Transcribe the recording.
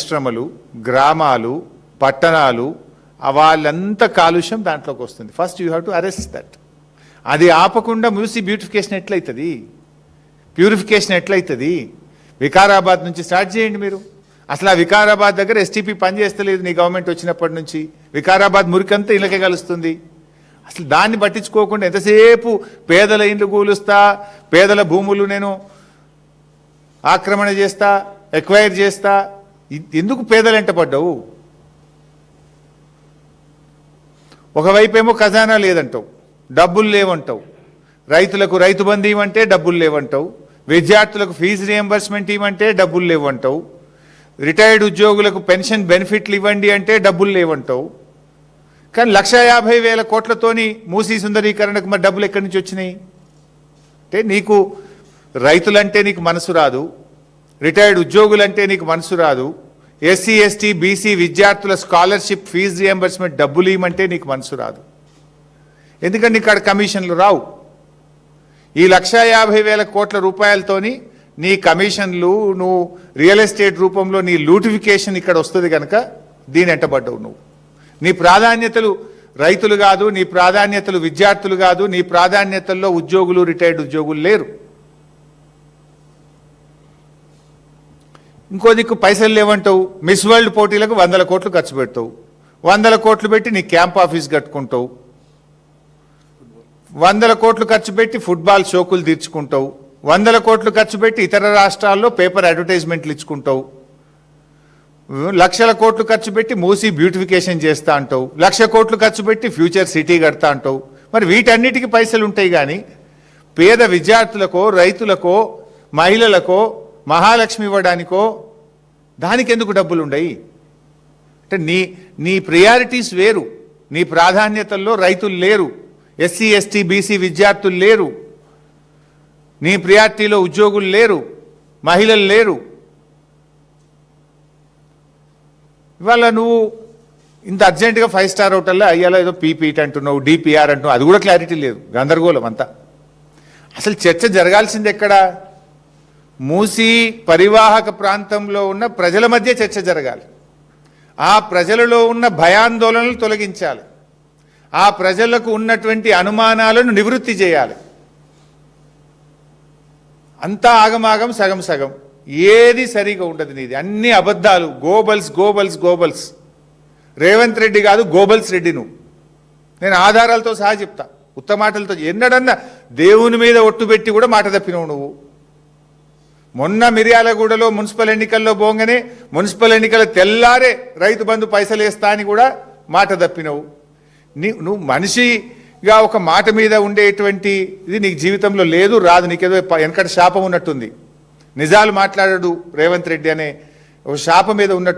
పరిశ్రమలు, గ్రామాలు, పట్టణాలు, వాళ్ళంతా కాలుష్యం దాంట్లోకి వస్తుంది. First you have to arrest that. అది ఆపకుండా మూసి బ్యూటిఫికేషన్ ఎట్లయితుంది, ప్యూరిఫికేషన్ ఎట్లయితుంది? వికారాబాద్ నుంచి స్టార్ట్ చేయండి మీరు. అసలు ఆ వికారాబాద్ దగ్గర ఎస్టీపీ పనిచేస్తలేదు నీ గవర్నమెంట్ వచ్చినప్పటి నుంచి. వికారాబాద్ మురికంతా ఇళ్ళకే కలుస్తుంది. అసలు దాన్ని పట్టించుకోకుండా ఎంతసేపు పేదల ఇండ్లు కూలుస్తా, పేదల భూములు నేను ఆక్రమణ చేస్తా, ఎక్వైర్ చేస్తా. ఎందుకు పేదలు ఎంట పడ్డావు? ఒకవైపేమో ఖజానా లేదంటావు, డబ్బులు లేవంటావు. రైతులకు రైతు బంధు ఇవ్వంటే డబ్బులు లేవంటావు. విద్యార్థులకు ఫీజు రియంబర్స్మెంట్ ఇవ్వంటే డబ్బులు లేవంటావు. రిటైర్డ్ ఉద్యోగులకు పెన్షన్ బెనిఫిట్లు ఇవ్వండి అంటే డబ్బులు లేవంటావు. కానీ 1,50,000 కోట్లతోని మూసీ సుందరీకరణకు మరి డబ్బులు ఎక్కడి నుంచి వచ్చినాయి? అంటే నీకు రైతులంటే నీకు మనసు రాదు, రిటైర్డ్ ఉద్యోగులంటే నీకు మనసు రాదు, ఎస్సీ ఎస్టీ బీసీ విద్యార్థుల స్కాలర్షిప్ ఫీజు రియంబర్స్మెంట్ డబ్బులు ఇవ్వమంటే నీకు మనసు రాదు. ఎందుకంటే ఇక్కడ కమిషన్లు రావు. ఈ 1,50,000 కోట్ల రూపాయలతోని నీ కమిషన్లు, నువ్వు రియల్ ఎస్టేట్ రూపంలో నీ లూటిఫికేషన్ ఇక్కడ వస్తుంది కనుక దీని ఎంటబడ్డవు. నువ్వు నీ ప్రాధాన్యతలు రైతులు కాదు, నీ ప్రాధాన్యతలు విద్యార్థులు కాదు, నీ ప్రాధాన్యతల్లో ఉద్యోగులు, రిటైర్డ్ ఉద్యోగులు లేరు. ఇంకో దిక్కు పైసలు లేవంటావు. మిస్ వరల్డ్ పోటీలకు 100 కోట్లు ఖర్చు పెడతావు. 100 కోట్లు పెట్టి నీ క్యాంప్ ఆఫీస్ కట్టుకుంటావు. 100 కోట్లు ఖర్చు పెట్టి ఫుట్బాల్ షోకులు తీర్చుకుంటావు. 100 కోట్లు ఖర్చు పెట్టి ఇతర రాష్ట్రాల్లో పేపర్ అడ్వర్టైజ్మెంట్లు ఇచ్చుకుంటావు. 1,00,000 కోట్లు ఖర్చు పెట్టి మూసి బ్యూటిఫికేషన్ చేస్తా అంటావు. 1,00,000 కోట్లు ఖర్చు పెట్టి ఫ్యూచర్ సిటీ కడతా అంటావు. మరి వీటన్నిటికీ పైసలు ఉంటాయి కానీ పేద విద్యార్థులకో, రైతులకో, మహిళలకో మహాలక్ష్మి ఇవ్వడానికో దానికి ఎందుకు డబ్బులు ఉండయి? అంటే నీ ప్రియారిటీస్ వేరు. నీ ప్రాధాన్యతల్లో రైతులు లేరు, ఎస్సీ ఎస్టీ బీసీ విద్యార్థులు లేరు, నీ ప్రియారిటీలో ఉద్యోగులు లేరు, మహిళలు లేరు. ఇవాళ నువ్వు ఇంత అర్జెంటుగా 5 స్టార్ హోటల్లో అయ్యాలో ఏదో పీపీట్ అంటున్నావు, డిపిఆర్ అంటున్నావు, అది కూడా క్లారిటీ లేదు, గందరగోళం అంతా. అసలు చర్చ జరగాల్సింది ఎక్కడ? మూసీ పరివాహక ప్రాంతంలో ఉన్న ప్రజల మధ్య చర్చ జరగాలి. ఆ ప్రజలలో ఉన్న భయాందోళనలు తొలగించాలి. ఆ ప్రజలకు ఉన్నటువంటి అనుమానాలను నివృత్తి చేయాలి. అంతా ఆగమాగం, సగం సగం, ఏది సరిగా ఉండదు. నీది అన్ని అబద్ధాలు, Goebbels Goebbels Goebbels. Revanth Reddy కాదు, గోబల్స్ రెడ్డి నువ్వు. నేను ఆధారాలతో సహా చెప్తా, ఉత్తమాటలతో. ఎన్నడన్నా దేవుని మీద ఒట్టు పెట్టి కూడా మాట తప్పినవు నువ్వు. మొన్న మిర్యాలగూడలో మున్సిపల్ ఎన్నికల్లో పోగానే మున్సిపల్ ఎన్నికల తెల్లారే రైతు బంధు పైసలు వేస్తా అని కూడా మాట తప్పినవు. నువ్వు మనిషిగా ఒక మాట మీద ఉండేటువంటి ఇది నీకు జీవితంలో లేదు, రాదు. నీకేదో వెనకటి శాపం ఉన్నట్టుంది. నిజాలు మాట్లాడాడు రేవంత్ రెడ్డి అనే ఒక శాపం మీద ఉన్నట్టు.